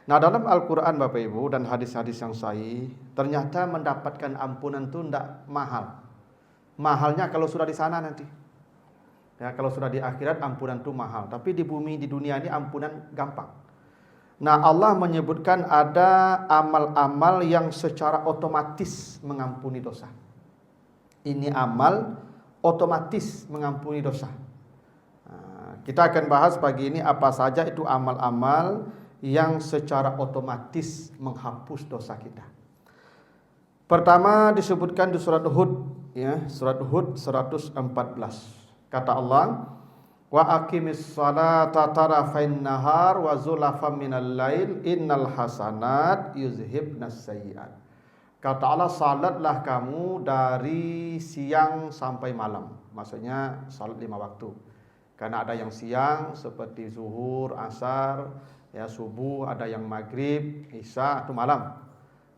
Nah, dalam Al-Quran Bapak Ibu dan hadis-hadis yang sahih, ternyata mendapatkan ampunan itu tidak mahal. Mahalnya kalau sudah di sana nanti. Ya, kalau sudah di akhirat ampunan itu mahal. Tapi di bumi, di dunia ini ampunan gampang. Nah, Allah menyebutkan ada amal-amal yang secara otomatis mengampuni dosa. Ini amal otomatis mengampuni dosa. Nah, kita akan bahas pagi ini apa saja itu amal-amal yang secara otomatis menghapus dosa kita. Pertama disebutkan di surat Hud, ya, surat Hud 114. Kata Allah, wa aqimis salata tarafain nahar wa zulafam minal lail innal hasanat yuzhibnas sayyi'at. Kata Allah, salatlah kamu dari siang sampai malam. Maksudnya salat 5 waktu. Karena ada yang siang seperti zuhur, asar, ya, subuh, ada yang maghrib, isya, itu malam.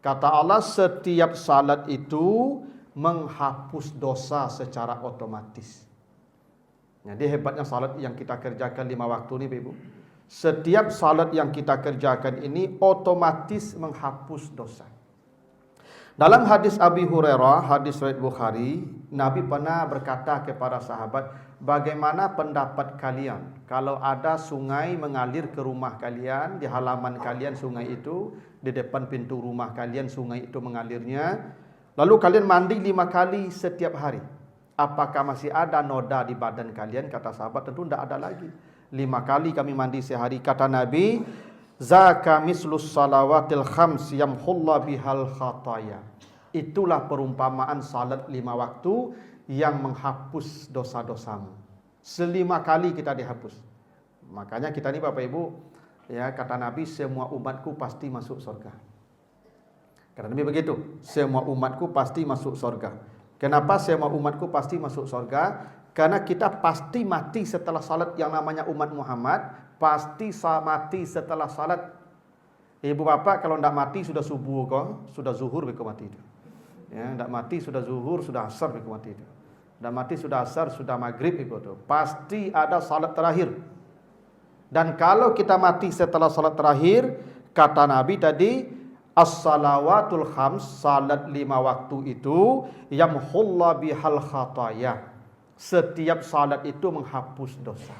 Kata Allah, setiap salat itu menghapus dosa secara otomatis. Jadi hebatnya salat yang kita kerjakan 5 waktu ini, Ibu. Setiap salat yang kita kerjakan ini otomatis menghapus dosa. Dalam hadis Abi Hurairah, hadis riwayat Bukhari, Nabi pernah berkata kepada sahabat, bagaimana pendapat kalian kalau ada sungai mengalir ke rumah kalian, di halaman kalian sungai itu, di depan pintu rumah kalian sungai itu mengalirnya, lalu kalian mandi 5 kali setiap hari. Apakah masih ada noda di badan kalian? Kata sahabat, tentu tidak ada lagi. 5 kali kami mandi sehari. Kata Nabi, zaka mislus salawatil khams yamhullah bihal khataya. Itulah perumpamaan salat 5 waktu yang menghapus dosa-dosamu. 5 kali kita dihapus. Makanya kita ini Bapak Ibu, ya, kata Nabi, semua umatku pasti masuk surga. Kata Nabi begitu, semua umatku pasti masuk surga. Kenapa semua umatku pasti masuk surga? Karena kita pasti mati setelah salat. Yang namanya umat Muhammad pasti mati setelah salat. Ibu bapak kalau tidak mati sudah subuh kok, sudah zuhur kau mati itu. Ya, tidak mati sudah zuhur, sudah asar kau mati itu. Tidak mati sudah asar, sudah maghrib itu. Pasti ada salat terakhir. Dan kalau kita mati setelah salat terakhir, kata Nabi tadi, as-salawatul khams, salat 5 waktu itu, yamhullah bihal khataya. Setiap salat itu menghapus dosa.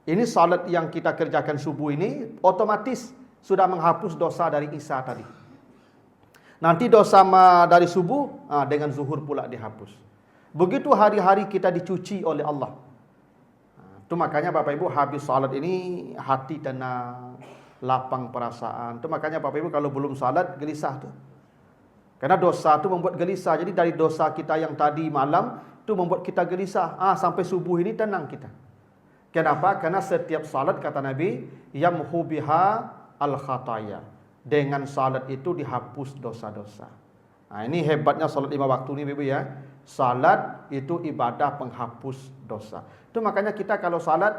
Ini salat yang kita kerjakan subuh ini otomatis sudah menghapus dosa dari Isya tadi. Nanti dosa dari subuh dengan zuhur pula dihapus. Begitu hari-hari kita dicuci oleh Allah. Itu makanya Bapak Ibu habis salat ini hati tenang, lapang perasaan. Itu makanya Bapak Ibu kalau belum salat gelisah tuh. Karena dosa itu membuat gelisah. Jadi dari dosa kita yang tadi malam itu membuat kita gelisah. Sampai subuh ini tenang kita. Kenapa? Karena setiap salat kata Nabi, yamhu biha al-khataya. Dengan salat itu dihapus dosa-dosa. Nah, ini hebatnya salat 5 waktu ini Ibu ya. Salat itu ibadah penghapus dosa. Itu makanya kita kalau salat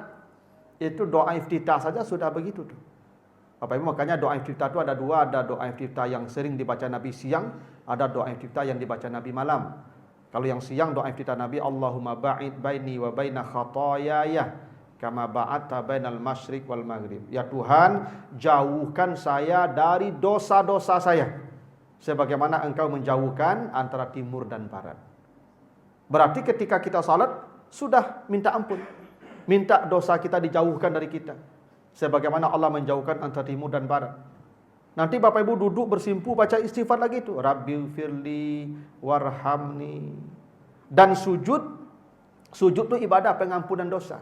itu doa iftitah saja sudah begitu tuh. Bapak Ibu, makanya doa iftitah itu ada 2, ada doa iftitah yang sering dibaca Nabi siang, ada doa iftitah yang dibaca Nabi malam. Kalau yang siang doa iftitah Nabi, Allahumma ba'id baini wa baina khataayaya kama ba'adta bainal masyriq wal maghrib. Ya Tuhan, jauhkan saya dari dosa-dosa saya sebagaimana Engkau menjauhkan antara timur dan barat. Berarti ketika kita salat sudah minta ampun, minta dosa kita dijauhkan dari kita sebagaimana Allah menjauhkan antara timur dan barat. Nanti Bapak Ibu duduk bersimpu baca istighfar lagi itu, Rabbil firli warhamni. Dan sujud itu ibadah pengampunan dosa.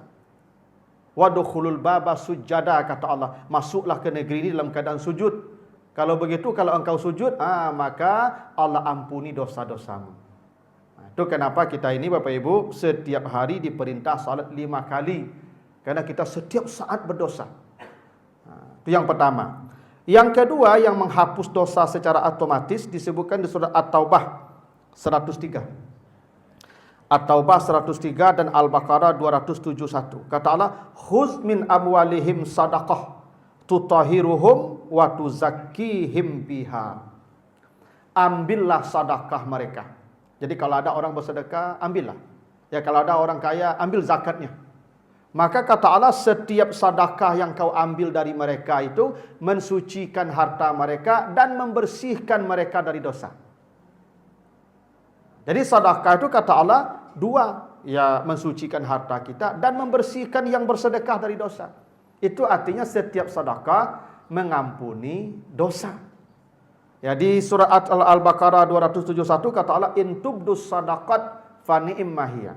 Wadkhulul baba sujada, kata Allah, masuklah ke negeri ini dalam keadaan sujud. Kalau begitu, kalau engkau sujud, maka Allah ampuni dosa-dosamu. Itu kenapa kita ini Bapak Ibu setiap hari diperintah salat 5 kali. Karena kita setiap saat berdosa. Itu yang pertama. Yang kedua yang menghapus dosa secara otomatis disebutkan di surat At-Taubah 103. At-Taubah 103 dan Al-Baqarah 271. Kata Allah, khuz min amwalihim sadaqah tutahiruhum wa tuzakkihim biha. Ambillah sedekah mereka. Jadi kalau ada orang bersedekah, ambillah. Ya kalau ada orang kaya, ambil zakatnya. Maka kata Allah, setiap sedekah yang kau ambil dari mereka itu mensucikan harta mereka dan membersihkan mereka dari dosa. Jadi sedekah itu kata Allah dua, ya mensucikan harta kita dan membersihkan yang bersedekah dari dosa. Itu artinya setiap sedekah mengampuni dosa. Ya, di surat Al-Baqarah 271 kata Allah, in tubdus sadaqat fa ni'ma hiya.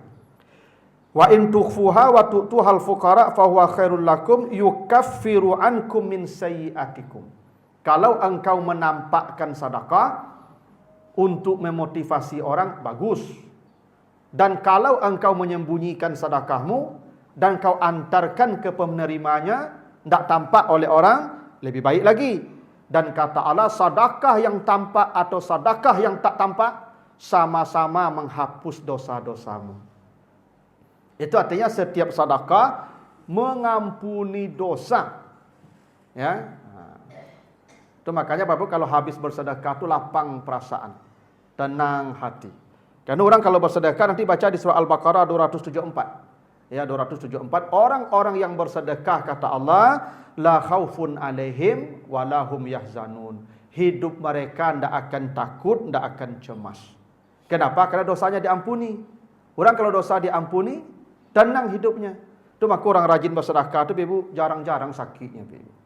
Wa in tukhfuha wa tu'tuhal fuqara fa huwa khairul lakum yukaffiru ankum min sayyi'atikum. Kalau engkau menampakkan sedekah untuk memotivasi orang, bagus. Dan kalau engkau menyembunyikan sedekahmu dan kau antarkan ke penerimanya, tidak tampak oleh orang, lebih baik lagi. Dan kata Allah, sedekah yang tampak atau sedekah yang tak tampak sama-sama menghapus dosa-dosamu. Itu artinya setiap sedekah mengampuni dosa. Ya. Itu makanya Bapak kalau habis bersedekah itu lapang perasaan, tenang hati. Karena orang kalau bersedekah nanti baca di surah Al-Baqarah 274. Ya, 274, orang-orang yang bersedekah kata Allah, la khaufun alaihim wa lahum yahzanun. Hidup mereka tidak akan takut, tidak akan cemas. Kenapa? Karena dosanya diampuni. Orang kalau dosa diampuni, tenang hidupnya. Itu maka orang rajin bersedekah itu Ibu jarang-jarang sakitnya Ibu.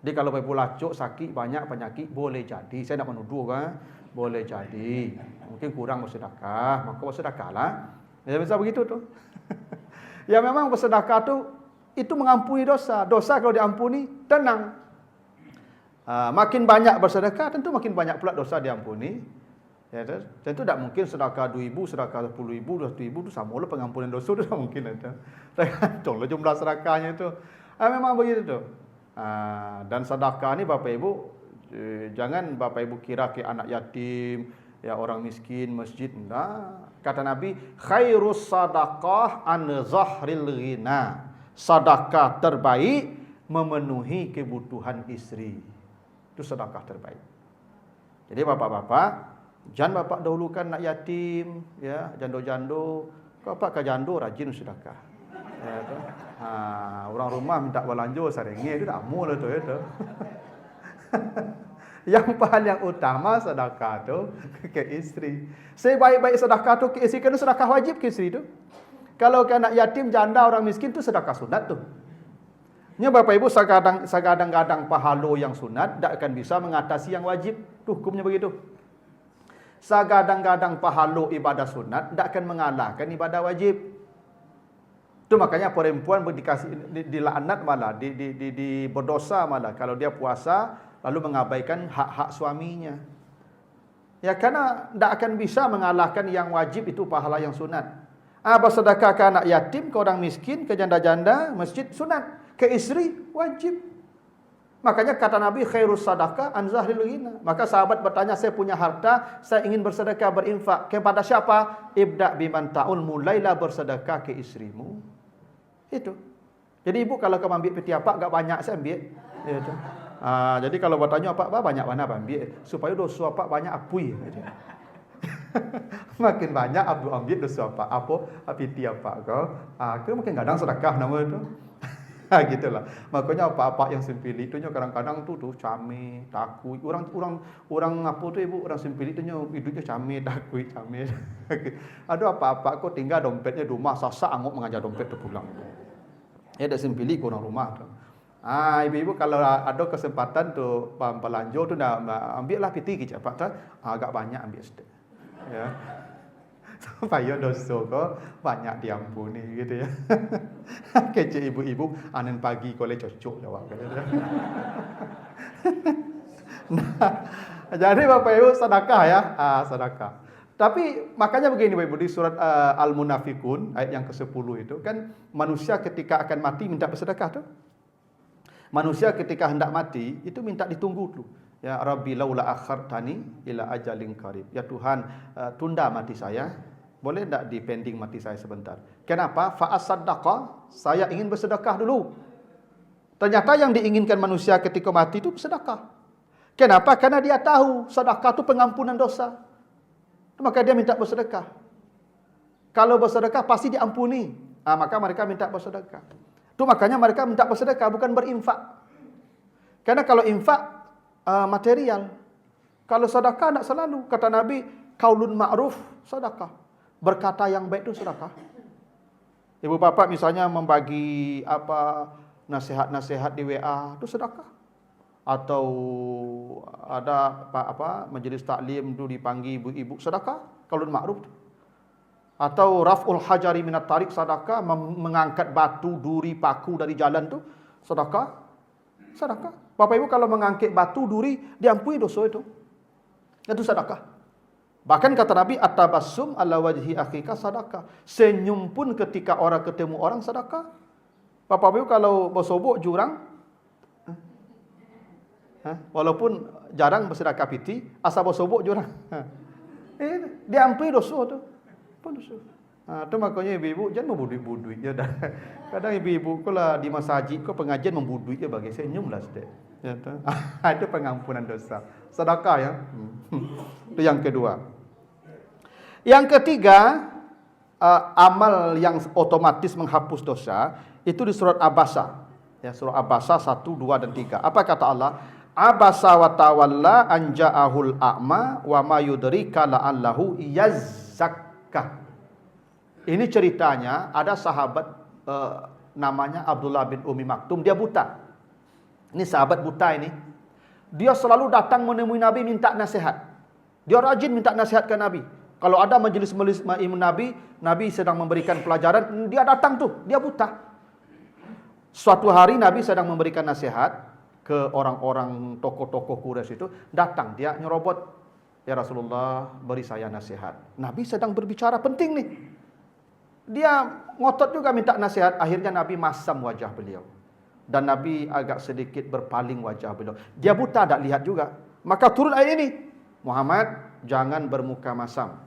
Jadi kalau Ibu lacuk sakit banyak penyakit boleh jadi. Saya tidak menuduh kan, boleh jadi. Mungkin kurang bersedekah, maka bersedekahlah. Ya bisa begitu tuh. Ya memang bersedekah itu mengampuni dosa. Dosa kalau diampuni tenang. Makin banyak bersedekah tentu makin banyak pula dosa diampuni. Ya, tentu tidak mungkin sedekah 2.000, sedekah 10.000, 100.000 itu sama lah pengampunan dosa itu tidak mungkin ada. Tergantunglah jumlah sedekahnya itu. Memang begitu tuh. Dan sedekah ini Bapak Ibu jangan Bapak Ibu kira ke anak yatim, ya orang miskin, masjid. Nah, kata Nabi, khairus sadaqah an zahril ghina. Sedekah terbaik memenuhi kebutuhan istri. Itu sedekah terbaik. Jadi bapak-bapak, jangan bapak dahulukan nak yatim, ya, jando-jando. Bapak ke jando rajin sedekah. Ya, tu. Orang rumah minta belanja seringnya itu tak mau lah tu, ya tu. Yang paling utama sedekah tu ke istri. Sebaik-baik sedekah tu ke istri, kena sedekah wajib ke istri tu. Kalau ke anak yatim, janda, orang miskin tu sedekah sunat tu. Nya Bapak Ibu segadang-gadang pahala yang sunat tak akan bisa mengatasi yang wajib. Tu hukumnya begitu. Segadang-gadang pahala ibadah sunat tak akan mengalahkan ibadah wajib. Tu makanya perempuan dilaknat malah, berdosa malah kalau dia puasa lalu mengabaikan hak-hak suaminya. Ya karena tak akan bisa mengalahkan yang wajib itu pahala yang sunat. Bersedekah ke anak yatim, ke orang miskin, ke janda-janda, masjid sunat. Ke istri wajib. Makanya kata Nabi, khairus sadaqah an zahril ghina. Maka sahabat bertanya, saya punya harta, saya ingin bersedekah, berinfak. Kepada siapa? Ibda biman ta'ul, mulailah bersedekah ke istrimu. Itu. Jadi ibu kalau kau ambil peti apa, agak banyak saya ambil. Itu. Jadi kalau bertanya apa banyak mana ambil. Supaya dosa apa banyak apui. Makin banyak abdu ambil dosa apa piti apa kau. Kau makin kadang sedekah nama itu. Gitulah. Makanya apa-apa yang sempili itu kadang-kadang tuh camih, takut. Orang apa tu ibu, orang sempili itu hidupnya camih, takut, camih. Ada apa-apa kau tinggal dompetnya di rumah, sasak anguk mengajar dompet tu pulang. Ya ada sempili ke orang rumah tu. Ibu-ibu kalau ada kesempatan tu belanja tu ambil lah piti ke cepat tu. Agak banyak ambil sedek. Ya. Supaya dosa kau banyak diampuni gitu ya. Kecil ibu-ibu anen pagi kau le cocok jawab gitu. Nah, jadi Bapak Ibu sedekah ya, sedekah. Tapi makanya begini Bapak Ibu di surat Al-Munafikun ayat yang ke-10 itu kan manusia ketika akan mati minta bersedekah tuh. Manusia ketika hendak mati itu minta ditunggu dulu. Ya Rabbi laula akhartani ila ajalin qarib. Ya Tuhan, tunda mati saya. Boleh tak dipending mati saya sebentar? Kenapa? Fa asaddaqa, saya ingin bersedekah dulu. Ternyata yang diinginkan manusia ketika mati itu bersedekah. Kenapa? Karena dia tahu sedekah itu pengampunan dosa. Maka dia minta bersedekah. Kalau bersedekah pasti diampuni. maka mereka minta bersedekah. Itu makanya mereka minta bersedekah, bukan berinfak. Karena kalau infak material, kalau sedekah tidak selalu. Kata Nabi, qaulun ma'ruf sedekah. Berkata yang baik itu sedekah. Ibu bapak misalnya membagi nasihat-nasihat di WA, itu sedekah. Atau ada majelis taklim itu dipanggil ibu-ibu, sedekah, qaulun ma'ruf. Atau raf'ul hajari minat tarik, sedekah, mengangkat batu, duri, paku dari jalan tu sedekah. Sedekah. Bapak Ibu kalau mengangkat batu, duri, diampuni dosa itu. Itu sedekah. Bahkan kata Nabi, at-tabassum ala wajhi akhika sedekah. Senyum pun ketika orang ketemu orang sedekah. Bapak Ibu kalau bersobok jurang, walaupun jarang bersedekah piti, asal bersobok jurang, diampuni dosa tu. Itu makanya ibu-ibu jangan membudui-budui je dah. Kadang ibu-ibu kalau di masjid kau pengajian membudui je bagi senyumlah sedek. Ya tu. Itu pengampunan dosa. Sedekah ya. Itu yang kedua. Yang ketiga, amal yang otomatis menghapus dosa itu di surat Abasa. Ya, surah Abasa 1, 2 dan 3. Apa kata Allah? Abasa wa tawalla an ja'ahul a'ma wa ma yudrika la'allahu yazzakka. Ini ceritanya ada sahabat namanya Abdullah bin Umi Maktum, dia buta. Ini sahabat buta ini. Dia selalu datang menemui Nabi minta nasihat. Dia rajin minta nasihat ke Nabi. Kalau ada majlis-majlis Nabi, Nabi sedang memberikan pelajaran, dia datang tuh, dia buta. Suatu hari Nabi sedang memberikan nasihat ke orang-orang tokoh-tokoh Quraisy itu, datang dia nyerobot, ya Rasulullah, beri saya nasihat. Nabi sedang berbicara penting nih. Dia ngotot juga minta nasihat. Akhirnya Nabi masam wajah beliau. Dan Nabi agak sedikit berpaling wajah beliau. Dia buta, tak lihat juga. Maka turun ayat ini. Muhammad, jangan bermuka masam.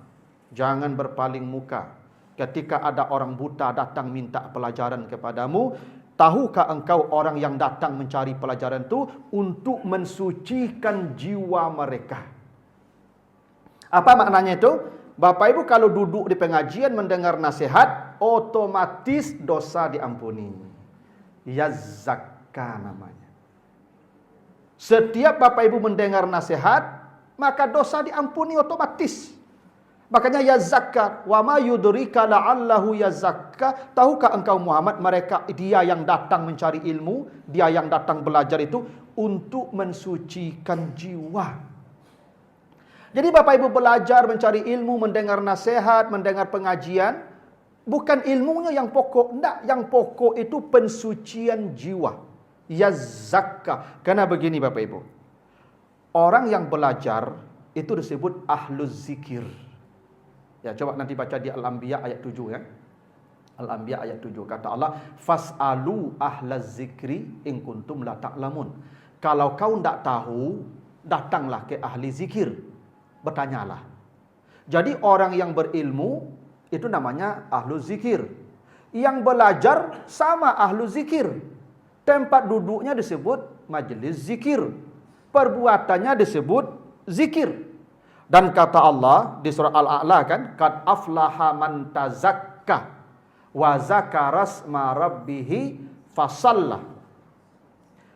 Jangan berpaling muka. Ketika ada orang buta datang minta pelajaran kepadamu, tahukah engkau orang yang datang mencari pelajaran itu untuk mensucikan jiwa mereka? Apa maknanya itu? Bapak Ibu kalau duduk di pengajian mendengar nasihat, otomatis dosa diampuni. Yazzakka namanya. Setiap Bapak Ibu mendengar nasihat, maka dosa diampuni otomatis. Makanya yazzakka, wa ma yudrika la'allahu yazzakka. Tahukah engkau Muhammad, mereka dia yang datang mencari ilmu, dia yang datang belajar itu untuk mensucikan jiwa. Jadi Bapak Ibu belajar, mencari ilmu, mendengar nasihat, mendengar pengajian, bukan ilmunya yang pokok. Tidak, yang pokok itu pensucian jiwa. Yazzakka. Karena begini Bapak Ibu, orang yang belajar itu disebut ahluz zikir. Ya, coba nanti baca di Al-Anbiya ayat 7 ya. Al-Anbiya ayat 7. Kata Allah, fas'alu ahlaz zikri in kuntum la ta'lamun. Kalau kau tidak tahu, datanglah ke ahli zikir. Bertanyalah. Jadi orang yang berilmu itu namanya ahlu zikir. Yang belajar sama ahlu zikir. Tempat duduknya disebut majlis zikir. Perbuatannya disebut zikir. Dan kata Allah di surah Al-A'la kan, qad aflaha man tazakka wa zakarasma rabbihi fasalla.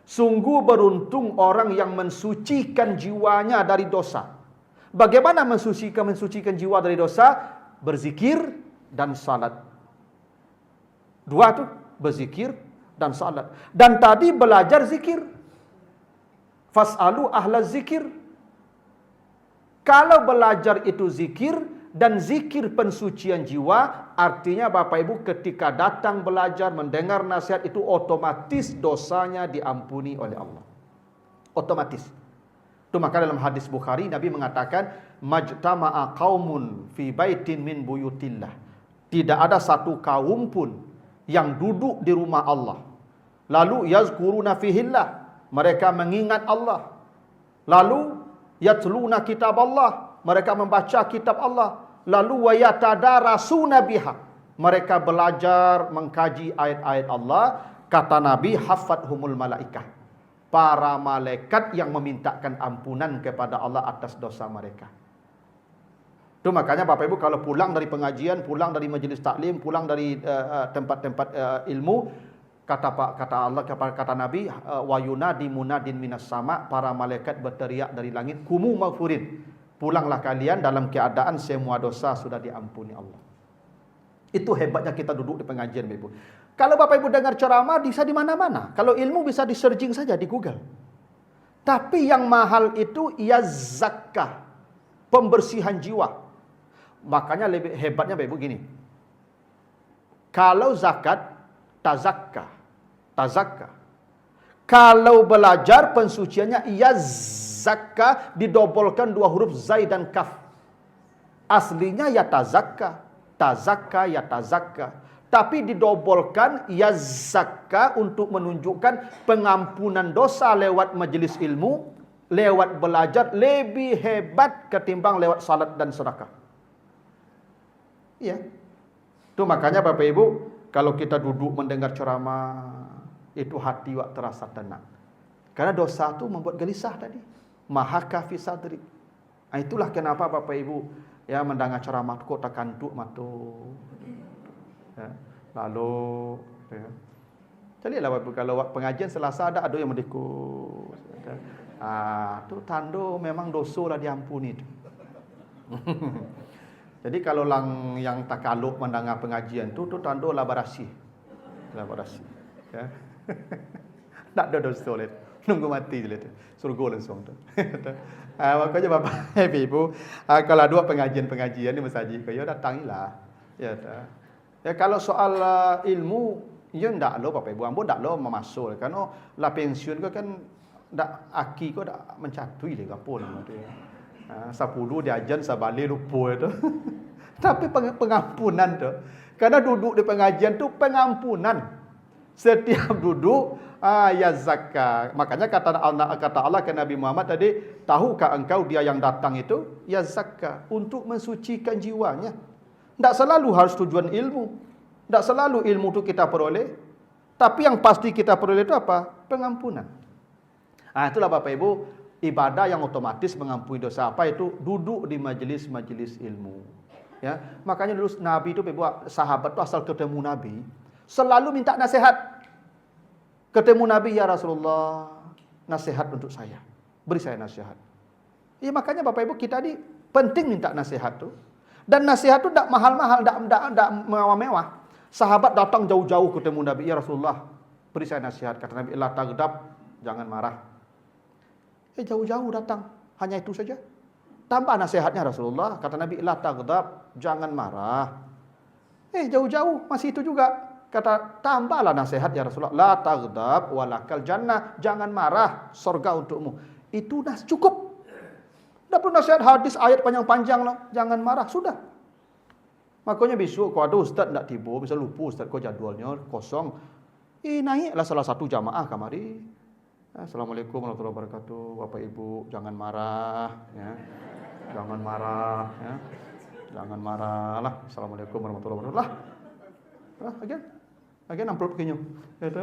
Sungguh beruntung orang yang mensucikan jiwanya dari dosa. Bagaimana mensucikan jiwa dari dosa? Berzikir dan salat. Dua tu, berzikir dan salat. Dan tadi belajar zikir. Fas'alu ahla zikir. Kalau belajar itu zikir dan zikir pensucian jiwa, artinya Bapak Ibu ketika datang belajar, mendengar nasihat itu otomatis dosanya diampuni oleh Allah. Otomatis. Itu maka dalam hadis Bukhari Nabi mengatakan majtama'a qaumun fi baitin min buyutillah. Tidak ada satu kaum pun yang duduk di rumah Allah. Lalu yazkuruna fihillah, mereka mengingat Allah. Lalu yatluna kitab Allah, mereka membaca kitab Allah. Lalu wayatadarasuna biha, mereka belajar mengkaji ayat-ayat Allah. Kata Nabi, hafathumul malaikah, para malaikat yang memintakan ampunan kepada Allah atas dosa mereka. Itu makanya Bapak Ibu kalau pulang dari pengajian, pulang dari majlis taklim, pulang dari tempat-tempat ilmu, kata Allah, kata Nabi, wa yunadi munadin minas sama, para malaikat berteriak dari langit, kumu maghfurin. Pulanglah kalian dalam keadaan semua dosa sudah diampuni Allah. Itu hebatnya kita duduk di pengajian, Bapak Ibu. Kalau Bapak Ibu dengar ceramah bisa di mana-mana. Kalau ilmu bisa di searching saja di Google. Tapi yang mahal itu ia zakah, pembersihan jiwa. Makanya lebih hebatnya Bapak Ibu gini. Kalau zakat, tazakka. Kalau belajar pensuciannya ia zakka, didobolkan 2 huruf zai dan kaf. Aslinya ya tazakka ya tazakka. Tapi didobolkan ya zakka untuk menunjukkan pengampunan dosa lewat majelis ilmu, lewat belajar lebih hebat ketimbang lewat salat dan sedekah. Iya. Itu makanya Bapak Ibu, kalau kita duduk mendengar ceramah, itu hati wak terasa tenang. Karena dosa itu membuat gelisah tadi. Mahaka fi sadri. Nah, itulah kenapa Bapak Ibu ya mendengar ceramah kok takantuk matu. Ya. Lalu ya. Carilah Bapak Ibu kalau pengajian Selasa ada yang mendikut. Itu tanda memang dosa lah diampuni itu. Jadi kalau yang takaluk mendengar pengajian tu tanda labarasi. Ya. Tak ada dosa leh. Nunggu mati je tu. Surga langsung tu. Makanya Bapak Ibu, kalau ada pengajian di masjid kau datangilah. Ya tak. Ya kalau soal ilmu, ya ndak lo Bapak Ibu, ambo ndak lo memasuk karena la pensiun kau kan ndak aki kau ndak mencatui le gapo nama tu. 10 diajan sabali lupa itu. Tapi pengampunan tu. Karena duduk di pengajian tu pengampunan. Setiap duduk ya zakah. Makanya kata Allah ke Nabi Muhammad tadi, tahukah engkau dia yang datang itu ya zakah untuk mensucikan jiwanya. Tak selalu harus tujuan ilmu. Tak selalu ilmu itu kita peroleh. Tapi yang pasti kita peroleh itu apa? Pengampunan. Itulah Bapak Ibu, ibadah yang otomatis mengampuni dosa apa itu duduk di majelis-majelis ilmu. Ya, makanya dulu Nabi itu sahabat itu asal ketemu Nabi selalu minta nasihat. Ketemu Nabi, ya Rasulullah, nasihat untuk saya. Beri saya nasihat. Ya makanya Bapak Ibu kita ini penting minta nasihat tu. Dan nasihat tu tak mahal-mahal, tak mewah-mewah. Sahabat datang jauh-jauh ketemu Nabi, ya Rasulullah, beri saya nasihat. Kata Nabi, la taghdab, jangan marah. Jauh-jauh datang, hanya itu saja. Tambah nasihatnya Rasulullah, kata Nabi, la taghdab, jangan marah. Jauh-jauh masih itu juga. Kata, tambahlah nasihat ya Rasulullah, la taghdab walakal jannah, jangan marah, surga untukmu. Itu cukup. Tak perlu nasihat hadis ayat panjang-panjang lah, jangan marah, sudah. Makanya besok kalau ada ustaz tak tiba, misal lupa ustaz kau jadualnya kosong, naiklah salah satu jamaah kamari. Assalamualaikum warahmatullahi wabarakatuh. Bapak Ibu jangan marah ya. Jangan marah ya. Jangan marah lah. Assalamualaikum warahmatullahi wabarakatuh. Lah, again amplop kinyo. Gitu.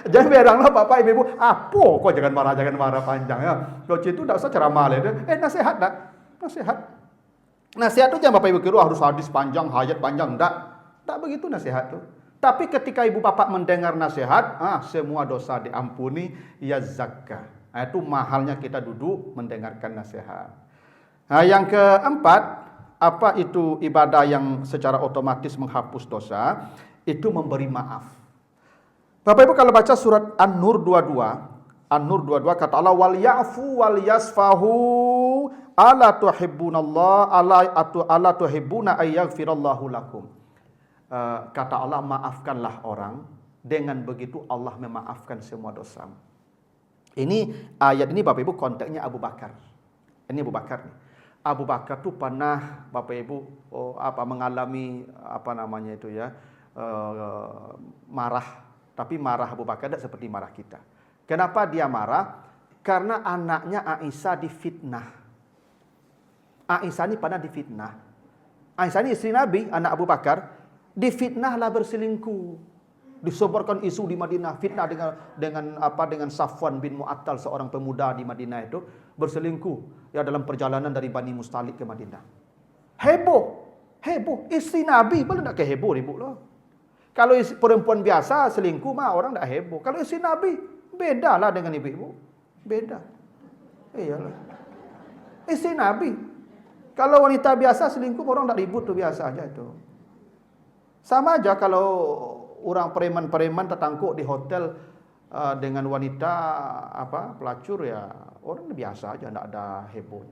Jangan beranglah Bapak Ibu, apa kok jangan marah panjang ya. Kalau itu tak usah ceramah lah. Nasihat tak? Nasihat itu jangan Bapak Ibu kira harus hadis panjang, hayat panjang, tak begitu nasihat tu. Tapi ketika ibu bapak mendengar nasihat, semua dosa diampuni, ya zakah. Itu mahalnya kita duduk mendengarkan nasihat. Yang keempat, apa itu ibadah yang secara otomatis menghapus dosa? Itu memberi maaf. Bapak Ibu kalau baca surat An-Nur 22 kata Allah, wal ya'fu wal yasfahu ala tuhibbunallah ala tuhibbuna ayyaghfirallahu lakum. Kata Allah, maafkanlah orang, dengan begitu Allah memaafkan semua dosa. Ini ayat ini Bapak Ibu konteksnya Abu Bakar. Ini Abu Bakar nih. Abu Bakar tuh pernah Bapak Ibu mengalami marah. Tapi marah Abu Bakar tidak seperti marah kita. Kenapa dia marah? Karena anaknya Aisyah difitnah. Aisyah ini pernah difitnah. Aisyah ini istri Nabi, anak Abu Bakar, difitnahlah berselingkuh. Disebarkan isu di Madinah, fitnah dengan Safwan bin Mu'attal, seorang pemuda di Madinah itu berselingkuh ya dalam perjalanan dari Bani Mustalik ke Madinah. Heboh. Isteri Nabi boleh tak heboh ribut lah. Kalau perempuan biasa selingkuh mah orang tak heboh. Kalau isteri Nabi bedalah dengan ibu-ibu. Beda. Iyalah. Isteri Nabi. Kalau wanita biasa selingkuh orang tak ribut tu, biasa aja itu. Sama aja kalau orang preman-preman tertangkuk di hotel dengan wanita pelacur, ya orang biasa aja, tidak ada heboh.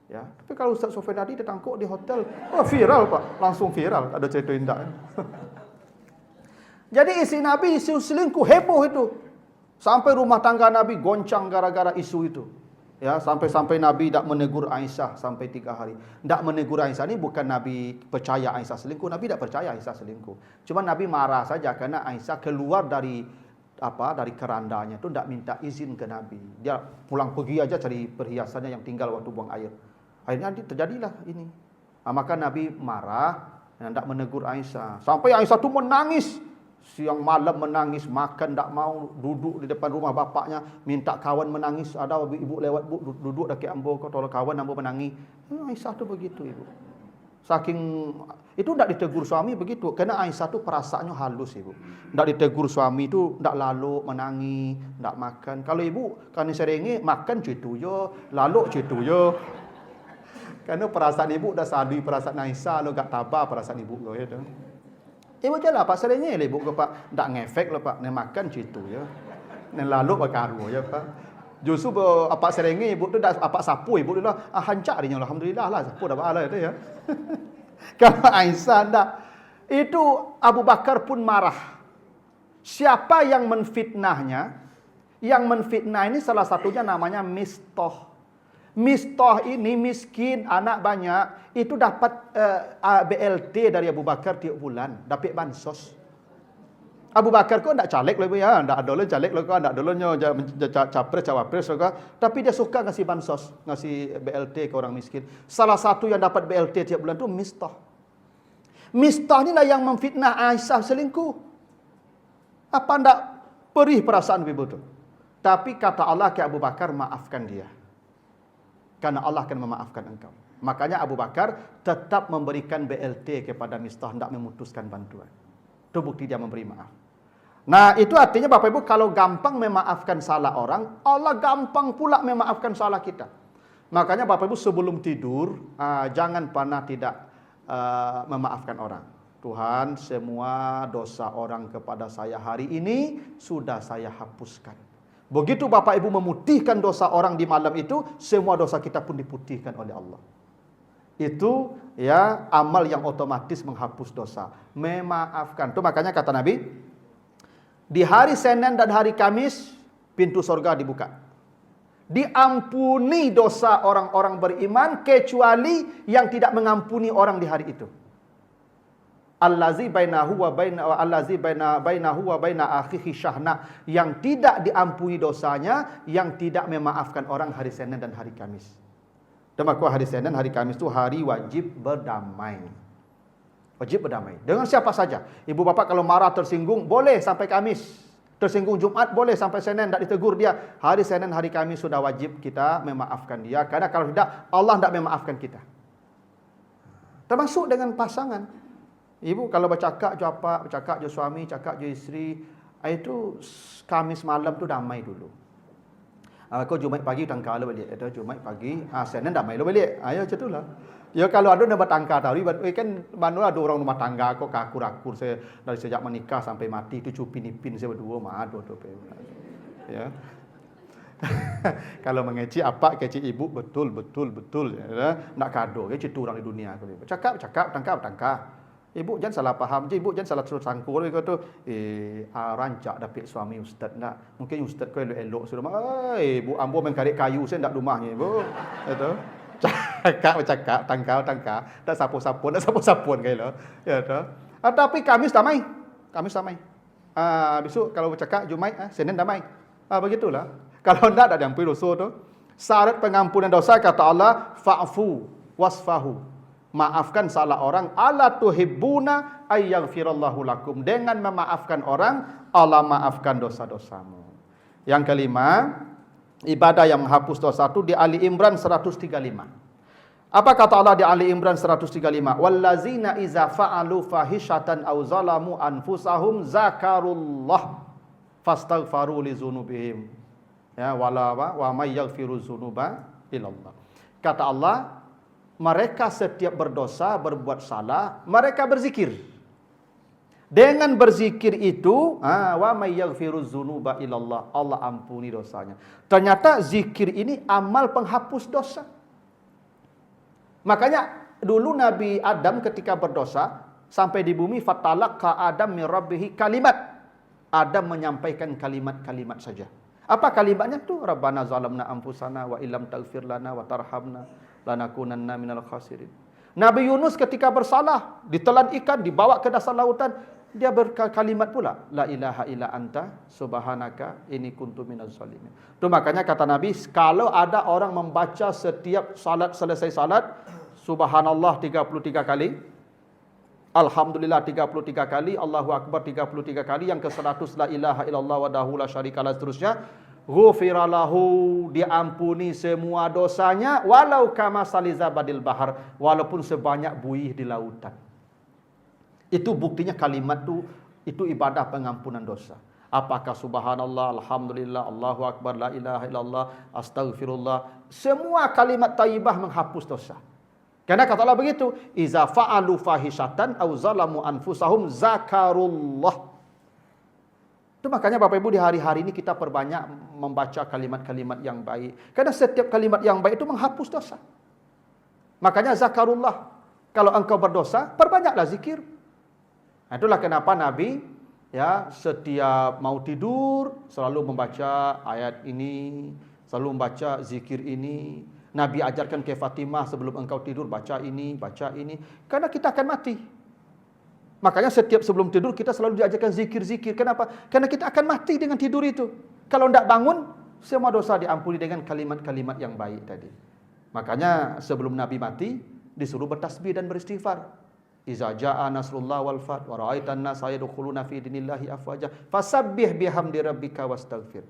Ya, tapi kalau Ustaz Sofian tadi tertangkuk di hotel, viral Pak, langsung viral, ada cerita indah. Jadi isteri Nabi isu selingkuh heboh itu, sampai rumah tangga Nabi goncang gara-gara isu itu. Ya, sampai Nabi tak menegur Aisyah sampai 3 hari. Tak menegur Aisyah ni bukan Nabi percaya Aisyah selingkuh. Nabi tak percaya Aisyah selingkuh. Cuma Nabi marah saja karena Aisyah keluar dari kerandanya tu tak minta izin ke Nabi. Dia pulang pergi aja cari perhiasannya yang tinggal waktu buang air. Akhirnya terjadilah ini. Maka Nabi marah dan tak menegur Aisyah. Sampai Aisyah tu menangis. Siang malam menangis, makan tak mau, duduk di depan rumah bapaknya, minta kawan menangis. Ada ibu lewat, bu, duduk dekat ambo, kau tolong kawan ambo menangis. Aisyah tu begitu ibu. Saking itu tak ditegur suami begitu, kerana Aisyah tu perasaannya halus ibu. Tak ditegur suami tu tak lalu menangis, tak makan. Kalau ibu kan seringi makan cuitu yo, lalu cuitu yo. Kerana perasaan ibu dah sadui perasaan Aisyah lo, gak tabah perasaan ibu lo ya tu. Ibu je lah Pak, seringnya ibu ke Pak, tak ngefek lah Pak, nak makan cuitu ya. Nak lalu berkaru ya Pak. Justru apa seringnya ibu tu dah apa sapu ibu tu lah, hancak dia alhamdulillah lah, sapu dah bahala itu ya. Kalau Aisyah tak, itu Abu Bakar pun marah. Siapa yang menfitnahnya? Yang menfitnah ini salah satunya namanya Mistah. Mistah ini miskin, anak banyak, itu dapat BLT dari Abu Bakar tiap bulan, dapat bansos. Abu Bakar kau tak caleg lah ya, tak ada lah caleg lah kau, tak ada lah capres cawapres lah, tapi dia suka ngasih bansos, ngasih BLT ke orang miskin. Salah satu yang dapat BLT tiap bulan tu Mistah. Mistah ni lah yang memfitnah Aisyah selingkuh. Apa ndak perih perasaan ibu tu? Tapi kata Allah ke Abu Bakar, maafkan dia. Karena Allah akan memaafkan engkau. Makanya Abu Bakar tetap memberikan BLT kepada Mistah, tidak memutuskan bantuan. Itu bukti dia memberi maaf. Nah, itu artinya Bapak Ibu, kalau gampang memaafkan salah orang, Allah gampang pula memaafkan salah kita. Makanya Bapak Ibu sebelum tidur, jangan pernah tidak memaafkan orang. Tuhan, semua dosa orang kepada saya hari ini sudah saya hapuskan. Begitu Bapak Ibu memutihkan dosa orang di malam itu, semua dosa kita pun diputihkan oleh Allah. Itu ya amal yang otomatis menghapus dosa, memaafkan. Itu makanya kata Nabi, di hari Senin dan hari Kamis pintu surga dibuka. Diampuni dosa orang-orang beriman kecuali yang tidak mengampuni orang di hari itu. Allazi bainahu wa baina akhihi syahna, yang tidak diampuni dosanya, yang tidak memaafkan orang hari Senin dan hari Kamis. Dan maka hari Senin, hari Kamis itu hari wajib berdamai. Wajib berdamai dengan siapa saja. Ibu bapa kalau marah tersinggung boleh sampai Kamis. Tersinggung Jumat boleh sampai Senin, tak ditegur dia. Hari Senin, hari Kamis sudah wajib kita memaafkan dia. Karena kalau tidak, Allah tidak memaafkan kita. Termasuk dengan pasangan. Ibu kalau bercakap je apa, bercakap je suami, cakap je isteri, itu Kamis malam tu damai dulu. Kau Jumaat pagi tangkar lah balik. Itu Jumaat pagi, Senin damai lah balik. Ya macam itulah. Ya kalau ada nak bertangkar tadi, kan mana ada orang rumah tangga kau kakur-kakur saya dari sejak menikah sampai mati itu cupin ipin saya berdua mah ada tu. Ya. Kalau mengeci apa keci ibu betul ya. Nak kado ya cerita orang di dunia kau. Cakap tangkar. Ibu jangan salah faham je, ibu jangan salah sangkul kau tu. Rancak dapat suami ustaz nak. Mungkin ustaz kau elok sudah. Bu ambo main karik kayu saya ndak rumahnya ibu. Itu. Cakap tangkau. Tak sapu-sapun kai lo. Ya tu. Tapi Kamis damai. Besok kalau bercakap Jumaat, Senin damai. Begitulah. Kalau ndak ada diampuni dosa tu. Syarat pengampunan dosa kata Allah, fa'fu wasfahu. maafkan salah orang. Ala tuhibbuna ayyaghfirallahu lakum. Dengan memaafkan orang, Allah maafkan dosa-dosamu. Yang kelima, ibadah yang menghapus dosa itu di Ali Imran 135. Apa kata Allah di Ali Imran 135? Wallazina iza fa'alu fahishatan aw zalamu anfusahum zakarullah fastaghfaru li dzunubihim. Ya, wa may yaghfiru dzunuba illallah. Kata Allah, mereka setiap berdosa, berbuat salah, mereka berzikir. Dengan berzikir itu, wa may yaghfiru dzunuba illallah, Allah ampuni dosanya. Ternyata zikir ini amal penghapus dosa. Makanya dulu Nabi Adam ketika berdosa sampai di bumi, fatalaqqa Adam min rabbih kalimat. Adam menyampaikan kalimat-kalimat saja. Apa kalimatnya tuh? Rabbana zalamna anfusana wa illam taghfir lana wa tarhamna lanakunanna minal khasirin. Nabi Yunus ketika bersalah, ditelan ikan, dibawa ke dasar lautan, dia berkalimat pula, la ilaha illa anta subhanaka inni kuntu minaz zalimin. Itu makanya kata Nabi, kalau ada orang membaca setiap salat, selesai salat, subhanallah 33 kali, alhamdulillah 33 kali, Allahu akbar 33 kali, yang ke-100 la ilaha illallah wahdahu la syarikalah seterusnya, ghufira lahu, diampuni semua dosanya, walau kama salizabadil bahar, walaupun sebanyak buih di lautan. Itu buktinya kalimat itu ibadah pengampunan dosa. Apakah subhanallah, alhamdulillah, Allahu akbar, la ilaha illallah, astaghfirullah, semua kalimat thayyibah menghapus dosa. Karena kata Allah begitu, iza fa'alu fahishatan aw zalamu anfusahum zakarullah. Itu makanya Bapak Ibu di hari-hari ini kita perbanyak membaca kalimat-kalimat yang baik. Karena setiap kalimat yang baik itu menghapus dosa. Makanya zakarullah. Kalau engkau berdosa, perbanyaklah zikir. Itulah kenapa Nabi setiap mau tidur selalu membaca ayat ini, selalu membaca zikir ini. Nabi ajarkan ke Fatimah, sebelum engkau tidur baca ini, baca ini. Karena kita akan mati. Makanya setiap sebelum tidur kita selalu diajarkan zikir-zikir. Kenapa? Karena kita akan mati dengan tidur itu. Kalau tidak bangun, semua dosa diampuni dengan kalimat-kalimat yang baik tadi. Makanya sebelum Nabi mati, disuruh bertasbih dan beristighfar. Iza jaa nasrullah wal fath wa ra'aitan nasa yadkhuluna fi dinillahi afwaja fasabbih bihamdi rabbika wastaghfir.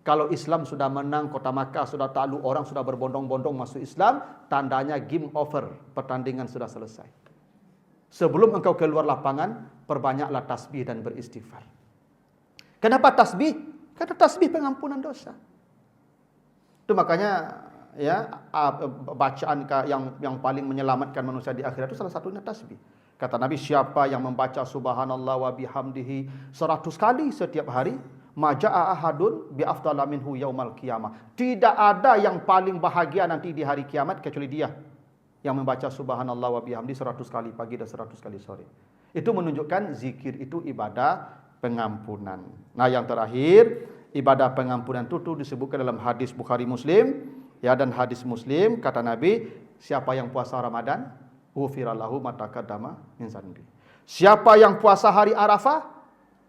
Kalau Islam sudah menang, kota Makkah sudah takluk, orang sudah berbondong-bondong masuk Islam, tandanya game over, pertandingan sudah selesai. Sebelum engkau keluar lapangan, perbanyaklah tasbih dan beristighfar. Kenapa tasbih? Karena tasbih pengampunan dosa. Itu makanya bacaan yang paling menyelamatkan manusia di akhirat itu salah satunya tasbih. Kata Nabi, siapa yang membaca subhanallah wa bihamdihi 100 kali setiap hari, maja'a ahadun bi afdala minhu yaumal qiyamah. Tidak ada yang paling bahagia nanti di hari kiamat kecuali dia yang membaca subhanallah wa bihamdi 100 kali pagi dan 100 kali sore. Itu menunjukkan zikir itu ibadah pengampunan. Nah, yang terakhir, ibadah pengampunan itu disebutkan dalam hadis Bukhari Muslim. Dan hadis Muslim, kata Nabi, siapa yang puasa Ramadan, ghufira lahu ma taqaddama min dzanbi. Siapa yang puasa hari Arafah,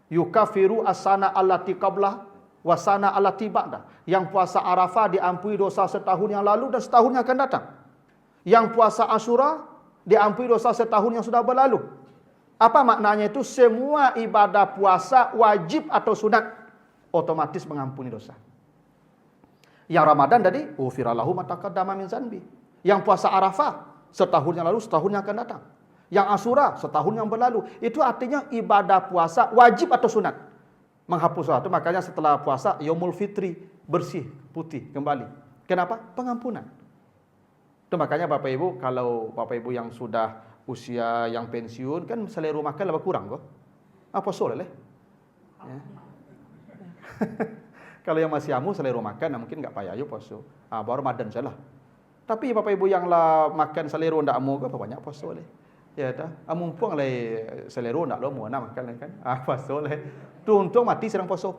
yukafiru asana allati qablah wa sana allati ba'da. Yang puasa Arafah diampuni dosa setahun yang lalu dan setahun yang akan datang. Yang puasa Asyura diampuni dosa setahun yang sudah berlalu. Apa maknanya itu? Semua ibadah puasa wajib atau sunat otomatis mengampuni dosa. Yang Ramadan tadi, ghufira lahu ma taqaddama min dzanbi. Yang puasa Arafah setahun yang lalu, setahun yang akan datang. Yang Asyura setahun yang berlalu. Itu artinya ibadah puasa wajib atau sunat menghapus dosa. Makanya setelah puasa Yaumul Fitri bersih, putih kembali. Kenapa? Pengampunan. Itu makanya Bapak Ibu, kalau Bapak Ibu yang sudah usia yang pensiun kan selera makan lebih kurang kok. Apa soleh? Ya. Kalau yang masih amu selera makan, mungkin enggak payah yo puasa. Baru Ramadan saja lah. Tapi Bapak Ibu yang lah makan selera ndak amu ke banyak puasa leh. Ya dah, mumpung leh selera ndak lo mau nak makan kan. Puasa leh. Tuntung mati sedang puasa.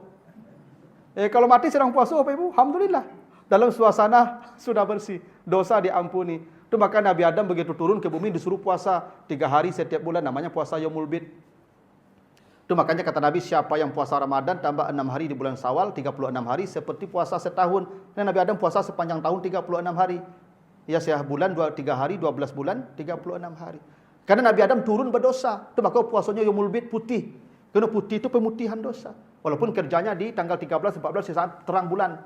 Kalau mati sedang puasa Bapak Ibu, alhamdulillah. Dalam suasana sudah bersih, dosa diampuni. Itu maka Nabi Adam begitu turun ke bumi disuruh puasa 3 hari setiap bulan, namanya puasa Yaumul Bid. Itu makanya kata Nabi, siapa yang puasa Ramadan tambah 6 hari di bulan Syawal, 36 hari seperti puasa setahun. Dan Nabi Adam puasa sepanjang tahun 36 hari. Ya, sebulan 3 hari, 12 bulan, 36 hari. Karena Nabi Adam turun berdosa. Itu maka puasanya Yaumul Bid putih. Karena putih itu pemutihan dosa. Walaupun kerjanya di tanggal 13, 14 saat terang bulan.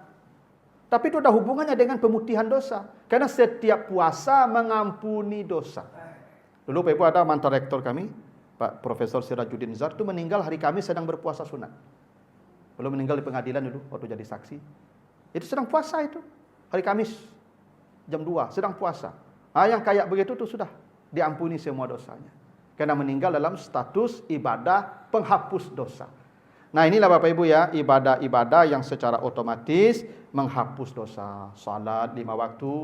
Tapi itu ada hubungannya dengan pemutihan dosa. Karena setiap puasa mengampuni dosa. Dulu Pak Ibu ada mantan rektor kami, Pak Profesor Sirajuddin Zar, itu meninggal hari Kamis sedang berpuasa sunat. Belum meninggal di pengadilan dulu, waktu jadi saksi. Itu sedang puasa itu. Hari Kamis, jam 2, sedang puasa. Yang kayak begitu itu sudah diampuni semua dosanya. Karena meninggal dalam status ibadah penghapus dosa. Nah inilah Bapak Ibu ya, ibadah-ibadah yang secara otomatis menghapus dosa. Salat 5 waktu,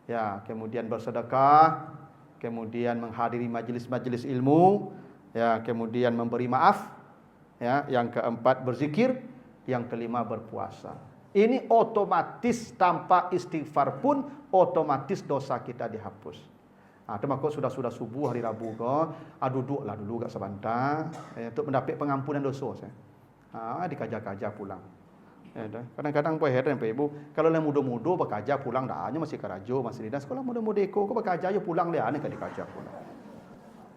ya, kemudian bersedekah, kemudian menghadiri majelis-majelis ilmu, ya, kemudian memberi maaf, ya, yang keempat berzikir, yang kelima berpuasa. Ini otomatis tanpa istighfar pun otomatis dosa kita dihapus. Itu maka sudah subuh hari Rabu ko, duduklah dulu gak sebentar, untuk mendapat pengampunan dosa saya. Dikaja-kaja pulang. Kadang-kadang Pak heran Pak Ibu, kalau yang muda-muda bekerja pulang dah, hanya masih kerajo, masih di sekolah muda-muda kok bekerja aja pulang dia, aneh kan dikaja pulang.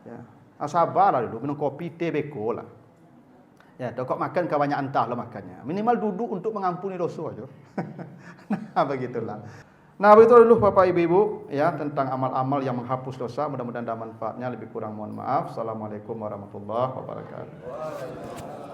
Ya, sabarlah dulu, minum kopi teh beko lah. Ya, kok makan kebanyakan entah lah makannya. Minimal duduk untuk mengampuni dosa aja. Nah, begitulah. Nah, begitu dulu Bapak Ibu ya tentang amal-amal yang menghapus dosa. Mudah-mudahan ada manfaatnya. Lebih kurang mohon maaf. Assalamualaikum warahmatullahi wabarakatuh.